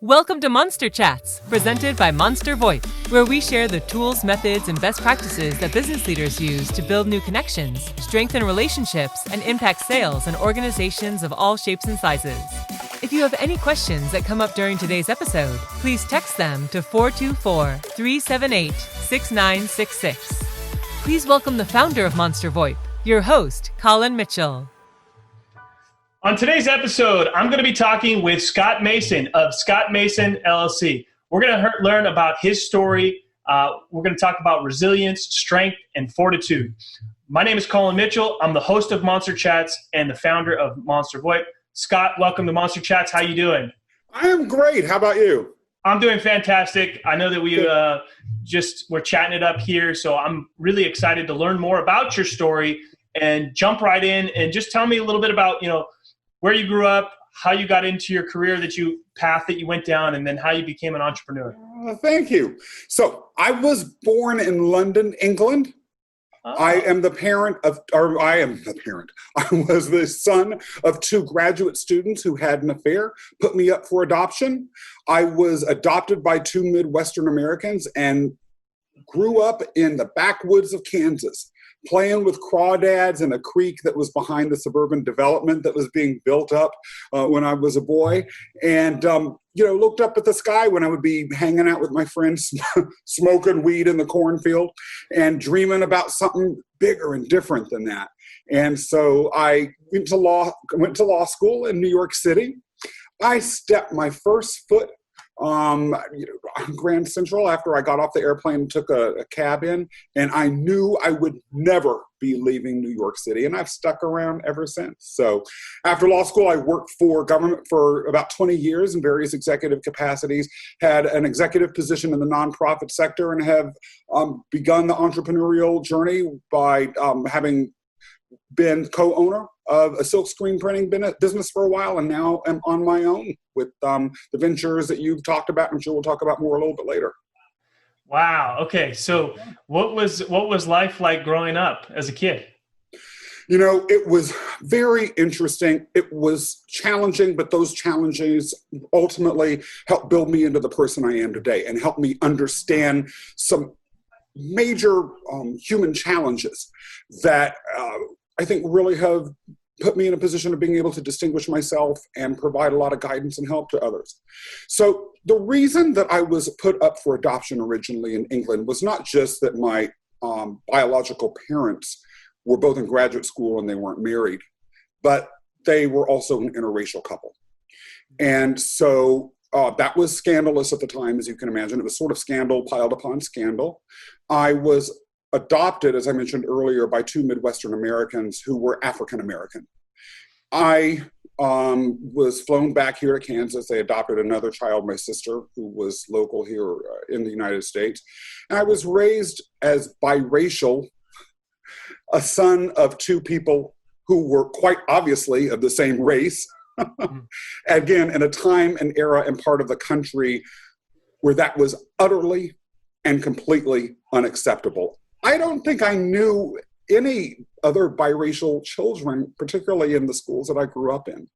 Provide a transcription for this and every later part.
Welcome to Monster Chats, presented by Monster VoIP, where we share the tools, methods, and best practices that business leaders use to build new connections, strengthen relationships, and impact sales in organizations of all shapes and sizes. If you have any questions that come up during today's episode, please text them to 424-378-6966. Please welcome the founder of Monster VoIP, your host, Colin Mitchell. On today's episode, I'm going to be talking with Scott Mason of Scott Mason LLC. We're going to learn about his story. We're going to talk about resilience, strength, and fortitude. My name is Colin Mitchell. I'm the host of Monster Chats and the founder of Monster VoIP. Scott, welcome to Monster Chats. How you doing? I am great. How about you? I'm doing fantastic. I know that we're chatting it up here, so I'm really excited to learn more about your story and jump right in and just tell me a little bit about, where you grew up, how you got into your career path that you went down, and then how you became an entrepreneur. Thank you. So I was born in London, England. Oh. I was the son of two graduate students who had an affair, put me up for adoption. I was adopted by two Midwestern Americans and grew up in the backwoods of Kansas, playing with crawdads in a creek that was behind the suburban development that was being built up when I was a boy. And, looked up at the sky when I would be hanging out with my friends, smoking weed in the cornfield and dreaming about something bigger and different than that. And so I went to law school in New York City. I stepped my first foot on Grand Central after I got off the airplane and took a cab in, and I knew I would never be leaving New York City, and I've stuck around ever since. So after law school, I worked for government for about 20 years in various executive capacities, had an executive position in the nonprofit sector, and have begun the entrepreneurial journey by having been co-owner of a silk screen printing business for a while, and now am on my own with the ventures that you've talked about. I'm sure we'll talk about more a little bit later. Wow. Okay. So what was life like growing up as a kid? It was very interesting. It was challenging, but those challenges ultimately helped build me into the person I am today and helped me understand some major human challenges that I think really have put me in a position of being able to distinguish myself and provide a lot of guidance and help to others. So the reason that I was put up for adoption originally in England was not just that my biological parents were both in graduate school and they weren't married, but they were also an interracial couple. And so that was scandalous at the time, as you can imagine. It was sort of scandal piled upon scandal. I was adopted, as I mentioned earlier, by two Midwestern Americans who were African American. I was flown back here to Kansas. They adopted another child, my sister, who was local here in the United States. And I was raised as biracial, a son of two people who were quite obviously of the same race. Again, in a time and era and part of the country where that was utterly and completely unacceptable. I don't think I knew any other biracial children, particularly in the schools that I grew up in.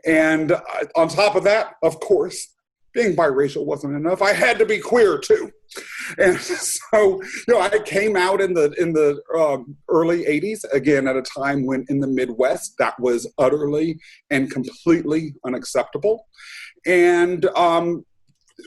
And on top of that, of course, being biracial wasn't enough. I had to be queer too. And so, I came out in the early 80s, again, at a time when in the Midwest, that was utterly and completely unacceptable. And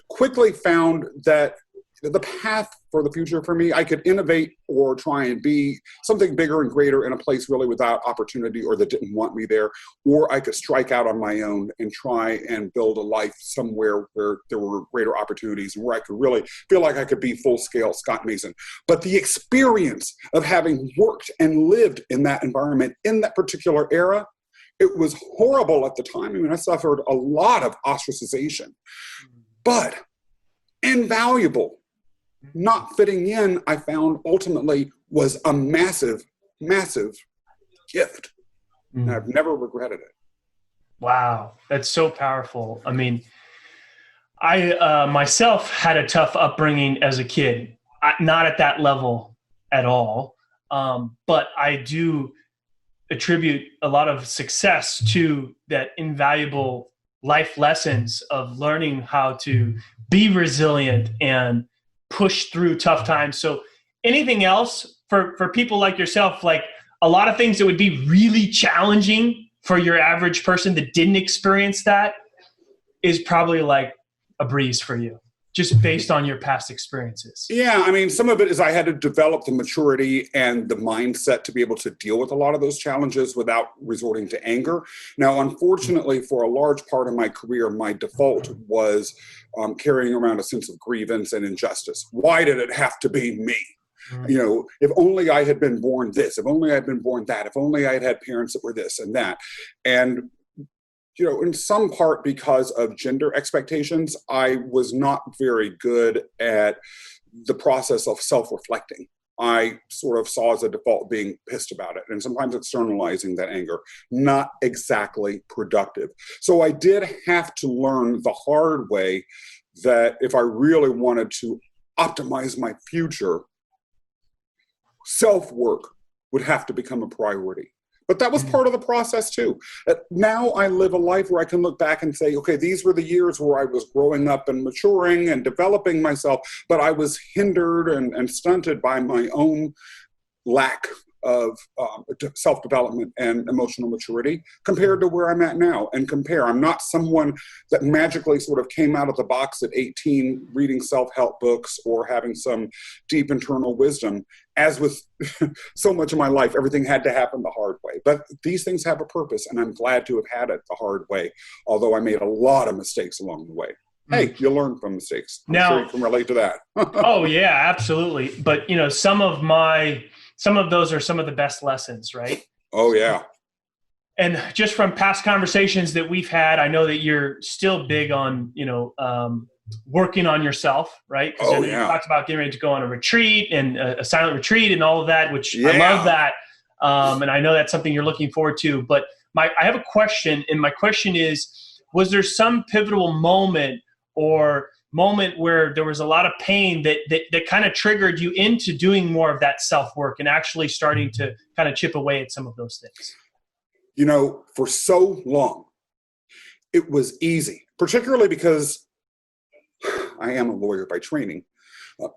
quickly found that the path for the future for me, I could innovate or try and be something bigger and greater in a place really without opportunity or that didn't want me there, or I could strike out on my own and try and build a life somewhere where there were greater opportunities and where I could really feel like I could be full-scale Scott Mason. But the experience of having worked and lived in that environment in that particular era, it was horrible at the time. I mean, I suffered a lot of ostracization, but invaluable. Not fitting in, I found ultimately was a massive, massive gift. And I've never regretted it. Wow. That's so powerful. I mean, I myself had a tough upbringing as a kid, not at that level at all. But I do attribute a lot of success to that invaluable life lessons of learning how to be resilient and push through tough times. So anything else for people like yourself, like a lot of things that would be really challenging for your average person that didn't experience that is probably like a breeze for you, just based on your past experiences? Yeah, I mean, some of it is I had to develop the maturity and the mindset to be able to deal with a lot of those challenges without resorting to anger. Now, unfortunately, for a large part of my career, my default was carrying around a sense of grievance and injustice. Why did it have to be me? You know, if only I had been born this, if only I had been born that, if only I had had parents that were this and that. And you know, in some part because of gender expectations, I was not very good at the process of self-reflecting. I sort of saw as a default being pissed about it and sometimes externalizing that anger, not exactly productive. So I did have to learn the hard way that if I really wanted to optimize my future, self-work would have to become a priority. But that was part of the process too. Now I live a life where I can look back and say, okay, these were the years where I was growing up and maturing and developing myself, but I was hindered and stunted by my own lack of self-development and emotional maturity compared to where I'm at now. And I'm not someone that magically sort of came out of the box at 18 reading self-help books or having some deep internal wisdom. As with so much of my life, everything had to happen the hard way. But these things have a purpose, and I'm glad to have had it the hard way, although I made a lot of mistakes along the way. Hey, you learn from mistakes. I'm sure you can relate to that. Oh, yeah, absolutely. But, you know, some of those are some of the best lessons, right? Oh, yeah. And just from past conversations that we've had, I know that you're still big on, you know, working on yourself, right? Because you talked about getting ready to go on a retreat and a silent retreat and all of that, which I love that. And I know that's something you're looking forward to. But I have a question, and my question is, was there some pivotal moment or moment where there was a lot of pain that kind of triggered you into doing more of that self-work and actually starting to kind of chip away at some of those things? You know, for so long, it was easy, particularly because I am a lawyer by training,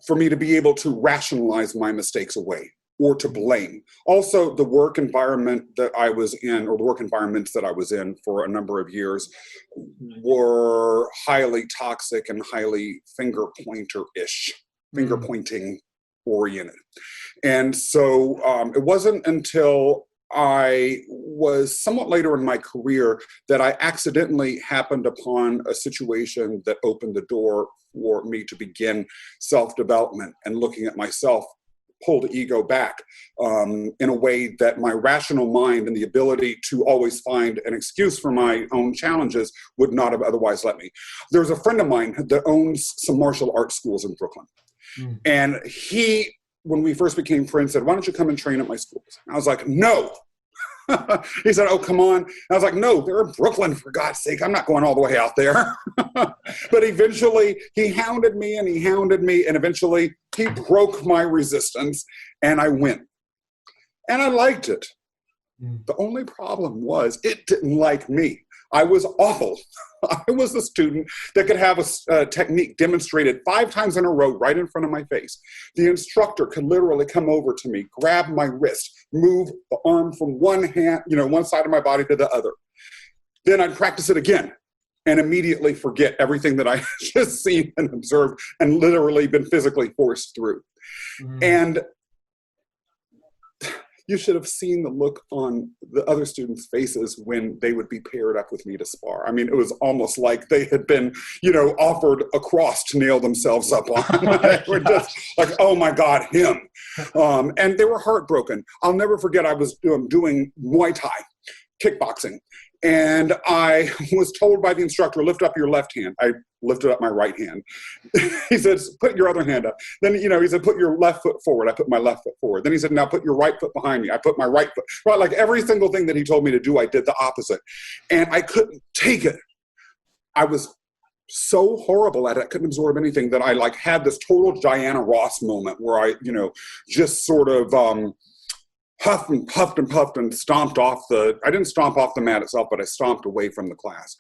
for me to be able to rationalize my mistakes away or to blame. Also, the work environment that I was in, or the work environments that I was in for a number of years, were highly toxic and highly finger pointing oriented. And so it wasn't until I was somewhat later in my career that I accidentally happened upon a situation that opened the door for me to begin self-development and looking at myself, pulled ego back in a way that my rational mind and the ability to always find an excuse for my own challenges would not have otherwise let me. There's a friend of mine that owns some martial arts schools in Brooklyn. And he, when we first became friends, said, why don't you come and train at my schools? And I was like, no. He said, oh, come on. And I was like, no, they're in Brooklyn, for God's sake. I'm not going all the way out there. But eventually he hounded me and he hounded me. And eventually he broke my resistance and I went. And I liked it. The only problem was it didn't like me. I was awful. I was the student that could have a technique demonstrated 5 times in a row right in front of my face. The instructor could literally come over to me, grab my wrist, move the arm from one hand, one side of my body to the other. Then I'd practice it again and immediately forget everything that I just seen and observed and literally been physically forced through. And you should have seen the look on the other students' faces when they would be paired up with me to spar. I mean, it was almost like they had been, offered a cross to nail themselves up on. They were just like, oh my God, him. And they were heartbroken. I'll never forget, I was doing Muay Thai, kickboxing. And I was told by the instructor, lift up your left hand. I lifted up my right hand. He says, put your other hand up. Then, he said, put your left foot forward. I put my left foot forward. Then he said, now put your right foot behind me. I put my right foot. Right, like every single thing that he told me to do, I did the opposite. And I couldn't take it. I was so horrible at it. I couldn't absorb anything that I had this total Diana Ross moment where I, just sort of huffed and puffed and puffed and I didn't stomp off the mat itself, but I stomped away from the class.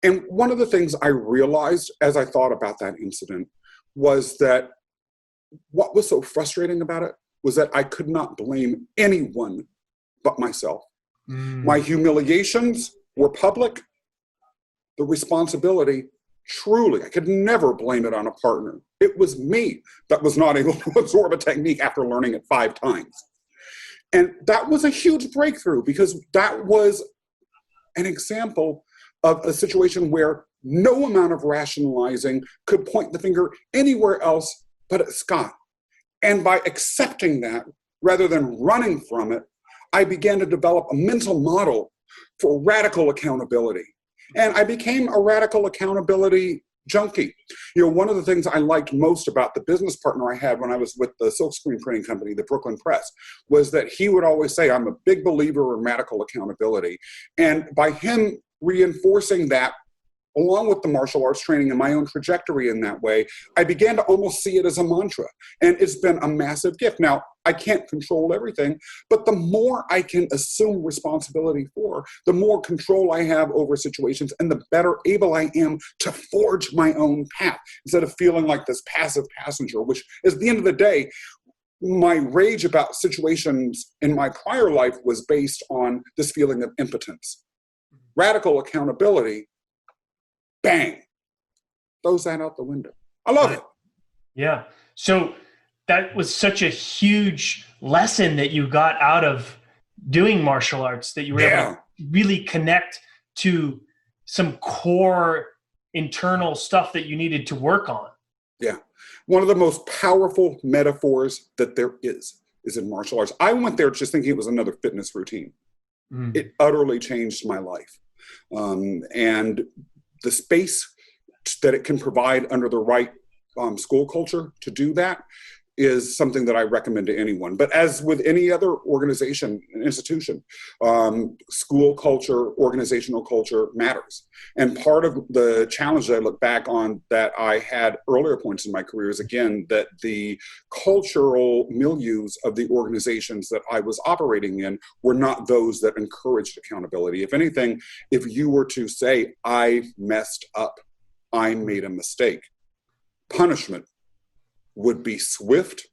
And one of the things I realized as I thought about that incident was that what was so frustrating about it was that I could not blame anyone but myself. My humiliations were public. The responsibility, truly, I could never blame it on a partner. It was me that was not able to absorb a technique after learning it 5 times. And that was a huge breakthrough, because that was an example of a situation where no amount of rationalizing could point the finger anywhere else but at Scott. And by accepting that, rather than running from it, I began to develop a mental model for radical accountability. And I became a radical accountability junkie. One of the things I liked most about the business partner I had when I was with the silkscreen printing company, the Brooklyn Press, was that he would always say, I'm a big believer in radical accountability. And by him reinforcing that, along with the martial arts training and my own trajectory in that way, I began to almost see it as a mantra. And it's been a massive gift. Now, I can't control everything, but the more I can assume responsibility for, the more control I have over situations, and the better able I am to forge my own path, instead of feeling like this passive passenger, which is, at the end of the day, my rage about situations in my prior life was based on this feeling of impotence. Radical accountability, bang, throws that out the window. I love it. Yeah. So that was such a huge lesson that you got out of doing martial arts, that you were able to really connect to some core internal stuff that you needed to work on. Yeah. One of the most powerful metaphors that there is in martial arts. I went there just thinking it was another fitness routine. It utterly changed my life. And the space that it can provide under the right school culture to do that is something that I recommend to anyone. But as with any other organization and institution, school culture, organizational culture matters. And part of the challenge that I look back on that I had earlier points in my career is, again, that the cultural milieus of the organizations that I was operating in were not those that encouraged accountability. If anything, if you were to say, I messed up, I made a mistake, punishment would be swift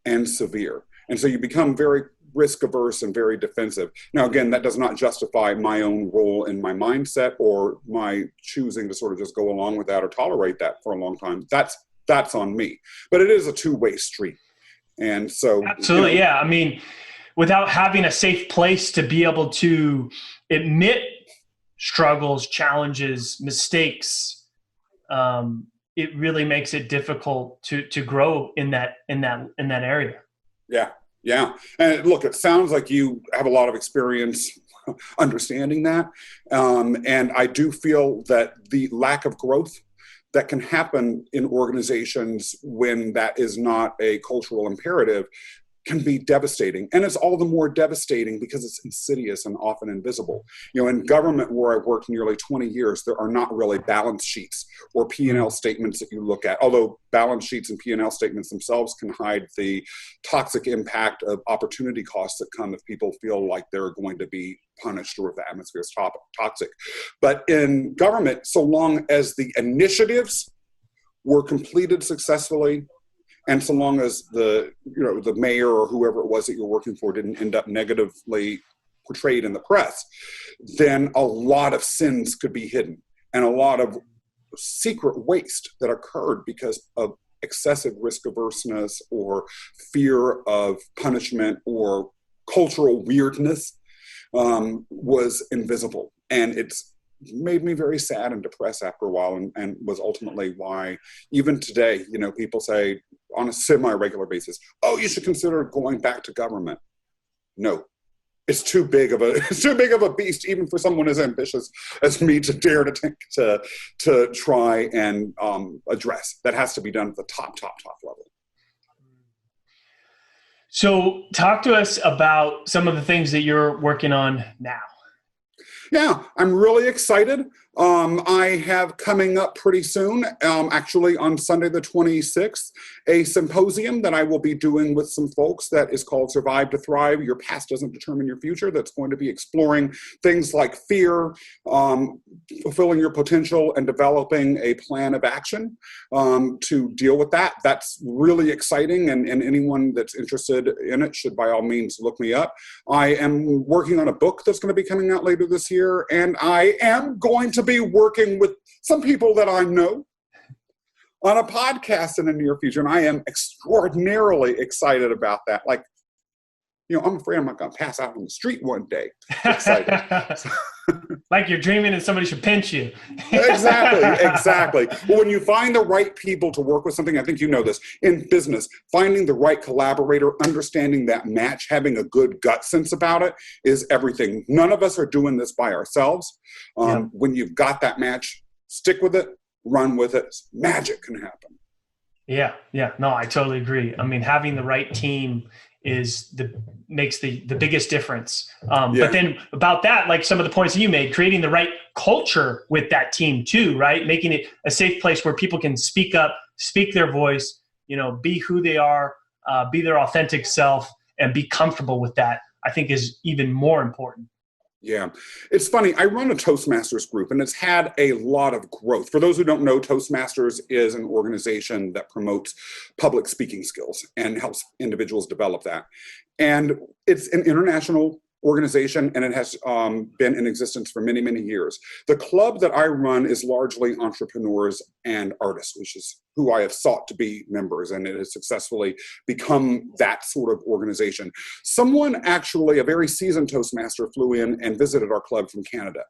and severe. And so you become very risk averse and very defensive. Now, again, that does not justify my own role in my mindset or my choosing to sort of just go along with that or tolerate that for a long time. That's on me. But it is a two-way street. And so absolutely, yeah. I mean, without having a safe place to be able to admit struggles, challenges, mistakes, it really makes it difficult to grow in that area. Yeah. And look, it sounds like you have a lot of experience understanding that. And I do feel that the lack of growth that can happen in organizations when that is not a cultural imperative can be devastating. And it's all the more devastating because it's insidious and often invisible. In government, where I've worked nearly 20 years, there are not really balance sheets or P&L statements that you look at, although balance sheets and P&L statements themselves can hide the toxic impact of opportunity costs that come if people feel like they're going to be punished or if the atmosphere is toxic. But in government, so long as the initiatives were completed successfully, and so long as the mayor or whoever it was that you're working for didn't end up negatively portrayed in the press, then a lot of sins could be hidden, and a lot of secret waste that occurred because of excessive risk averseness or fear of punishment or cultural weirdness was invisible. And it's made me very sad and depressed after a while, and was ultimately why even today, people say on a semi-regular basis, oh, you should consider going back to government. No, it's too big of a beast, even for someone as ambitious as me to dare to try and address. That has to be done at the top level. So talk to us about some of the things that you're working on now. Yeah, I'm really excited I have coming up pretty soon, actually on Sunday the 26th, a symposium that I will be doing with some folks that is called Survive to Thrive. Your past doesn't determine your future. That's going to be exploring things like fear, fulfilling your potential, and developing a plan of action to deal with that. That's really exciting, and anyone that's interested in it should by all means look me up. I am working on a book that's going to be coming out later this year, and I am going to be working with some people that I know on a podcast in the near future, and I am extraordinarily excited about that. Like, you know, I'm afraid I'm not going to pass out on the street one day. Excited. Like you're dreaming and somebody should pinch you. Exactly. Well, when you find the right people to work with something, I think you know this, in business, finding the right collaborator, understanding that match, having a good gut sense about it is everything. None of us are doing this by ourselves. When you've got that match, stick with it, run with it. Magic can happen. Yeah. No, I totally agree. I mean, having the right team makes the biggest difference. But then about that, like some of the points that you made, creating the right culture with that team too, right? Making it a safe place where people can speak up, speak their voice, you know, be who they are, be their authentic self, and be comfortable with that, I think is even more important. Yeah. It's funny. I run a Toastmasters group, and it's had a lot of growth. For those who don't know, Toastmasters is an organization that promotes public speaking skills and helps individuals develop that. And it's an international organization, and it has been in existence for many, many years. The club that I run is largely entrepreneurs and artists, which is who I have sought to be members, and it has successfully become that sort of organization. Someone actually, a very seasoned Toastmaster, flew in and visited our club from Canada.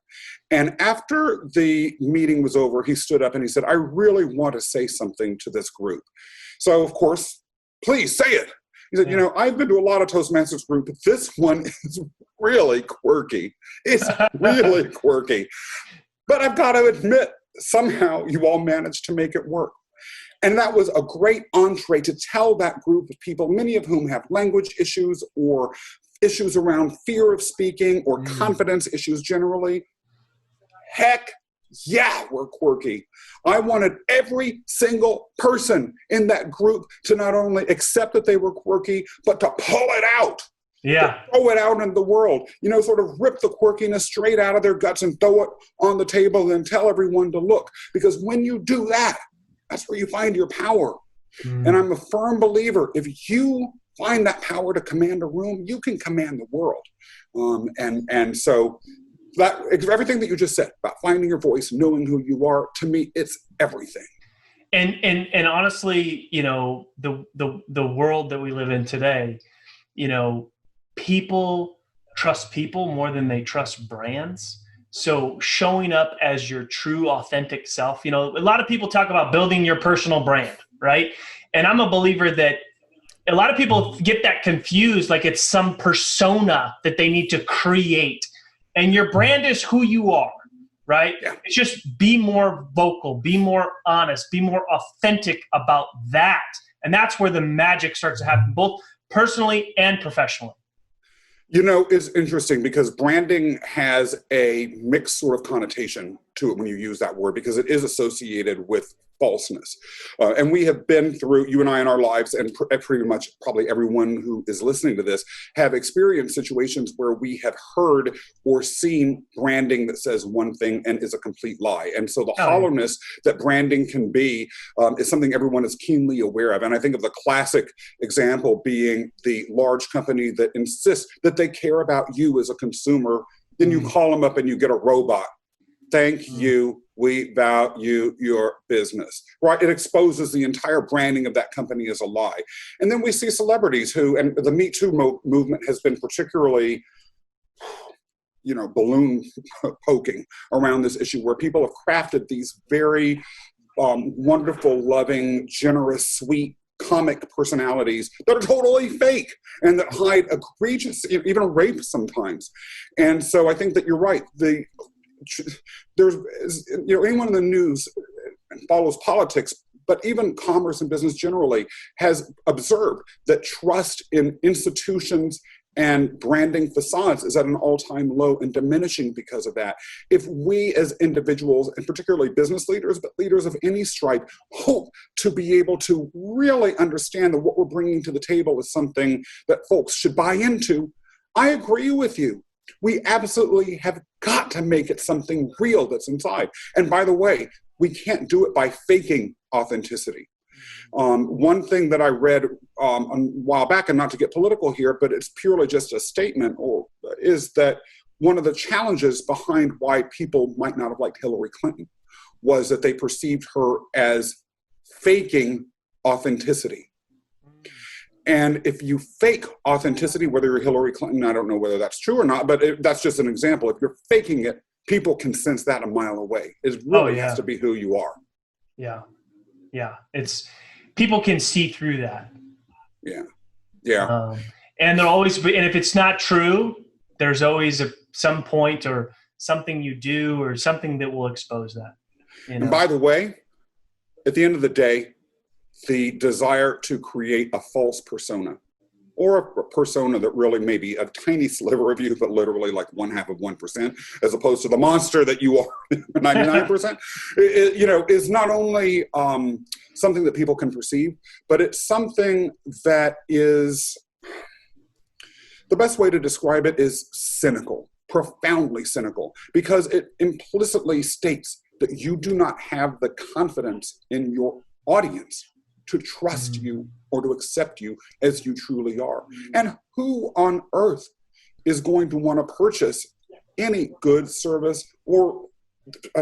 And after the meeting was over, he stood up and he said, "I really want to say something to this group." So, of course, please say it. He said, "You know, I've been to a lot of Toastmasters groups, but this one is really quirky. It's really quirky. But I've got to admit, somehow you all managed to make it work." And that was a great entree to tell that group of people, many of whom have language issues or issues around fear of speaking or confidence issues generally. Heck yeah, we're quirky. I wanted every single person in that group to not only accept that they were quirky, but to pull it out. Yeah. Throw it out into the world. You know, sort of rip the quirkiness straight out of their guts and throw it on the table and tell everyone to look. Because when you do that, that's where you find your power. And I'm a firm believer, if you find that power to command a room, you can command the world. And so that everything that you just said about finding your voice, knowing who you are, to me, it's everything. And honestly, you know, the world that we live in today, you know, people trust people more than they trust brands. So showing up as your true authentic self, you know, a lot of people talk about building your personal brand, right? And I'm a believer that a lot of people get that confused, like it's some persona that they need to create. And your brand is who you are, right? Yeah. It's just be more vocal, be more honest, be more authentic about that. And that's where the magic starts to happen, both personally and professionally. You know, it's interesting because branding has a mixed sort of connotation to it when you use that word, because it is associated with falseness. And we have been through, you and I in our lives, and pretty much probably everyone who is listening to this, have experienced situations where we have heard or seen branding that says one thing and is a complete lie. And so the hollowness that branding can be is something everyone is keenly aware of. And I think of the classic example being the large company that insists that they care about you as a consumer. Then you call them up and you get a robot. Thank you. We value your business, right? It exposes the entire branding of that company as a lie. And then we see celebrities who, and the Me Too movement has been particularly, you know, balloon poking around this issue, where people have crafted these very wonderful, loving, generous, sweet, comic personalities that are totally fake and that hide egregious, even rape sometimes. And so I think that you're right. There's, you know, anyone in the news follows politics, but even commerce and business generally has observed that trust in institutions and branding facades is at an all-time low and diminishing because of that. If we as individuals, and particularly business leaders, but leaders of any stripe, hope to be able to really understand that what we're bringing to the table is something that folks should buy into, I agree with you. We absolutely have got to make it something real that's inside. And by the way, we can't do it by faking authenticity. One thing that I read a while back, and not to get political here, but it's purely just a statement, is that one of the challenges behind why people might not have liked Hillary Clinton was that they perceived her as faking authenticity. And if you fake authenticity, whether you're Hillary Clinton, I don't know whether that's true or not, but that's just an example. If you're faking it, people can sense that a mile away. It really has to be who you are. Yeah. Yeah. People can see through that. Yeah. And there'll always be, and if it's not true, there's always some point or something you do or something that will expose that. And by the way, at the end of the day, the desire to create a false persona, or a persona that really may be a tiny sliver of you, but literally like 0.5%, as opposed to the monster that you are 99%, is not only something that people can perceive, but it's something that is, the best way to describe it is cynical, profoundly cynical, because it implicitly states that you do not have the confidence in your audience to trust you or to accept you as you truly are. And who on earth is going to want to purchase any good service or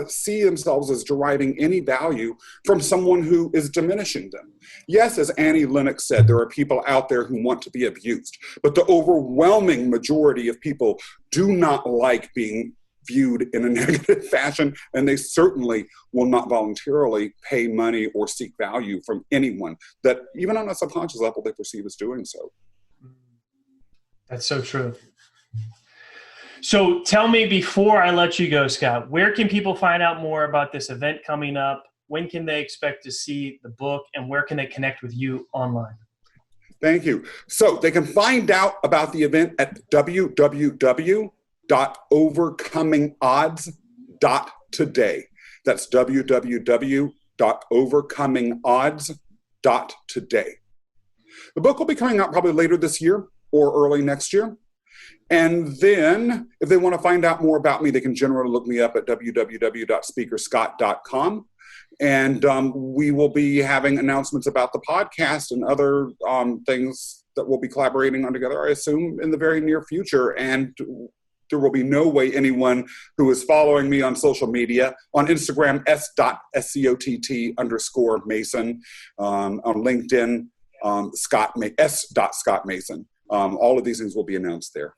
see themselves as deriving any value from someone who is diminishing them? Yes, as Annie Lennox said, there are people out there who want to be abused, but the overwhelming majority of people do not like being viewed in a negative fashion, and they certainly will not voluntarily pay money or seek value from anyone that, even on a subconscious level, they perceive as doing so. That's so true. So tell me, before I let you go, Scott, where can people find out more about this event coming up? When can they expect to see the book, and where can they connect with you online? Thank you. So they can find out about the event at www.overcomingodds.today. That's www.overcomingodds.today. The book will be coming out probably later this year or early next year. And then if they want to find out more about me, they can generally look me up at www.speakerscott.com. And we will be having announcements about the podcast and other things that we'll be collaborating on together, I assume, in the very near future. And there will be no way anyone who is following me on social media, on Instagram, s.scott_Mason, on LinkedIn, s.Scott Mason. All of these things will be announced there.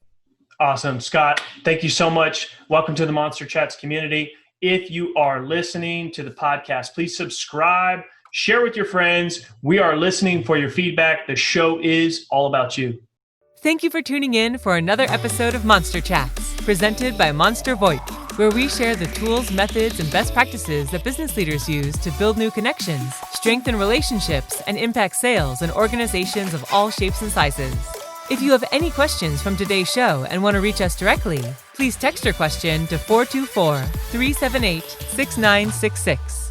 Awesome. Scott, thank you so much. Welcome to the Monster Chats community. If you are listening to the podcast, please subscribe, share with your friends. We are listening for your feedback. The show is all about you. Thank you for tuning in for another episode of Monster Chats, presented by Monster VoIP, where we share the tools, methods, and best practices that business leaders use to build new connections, strengthen relationships, and impact sales in organizations of all shapes and sizes. If you have any questions from today's show and want to reach us directly, please text your question to 424-378-6966.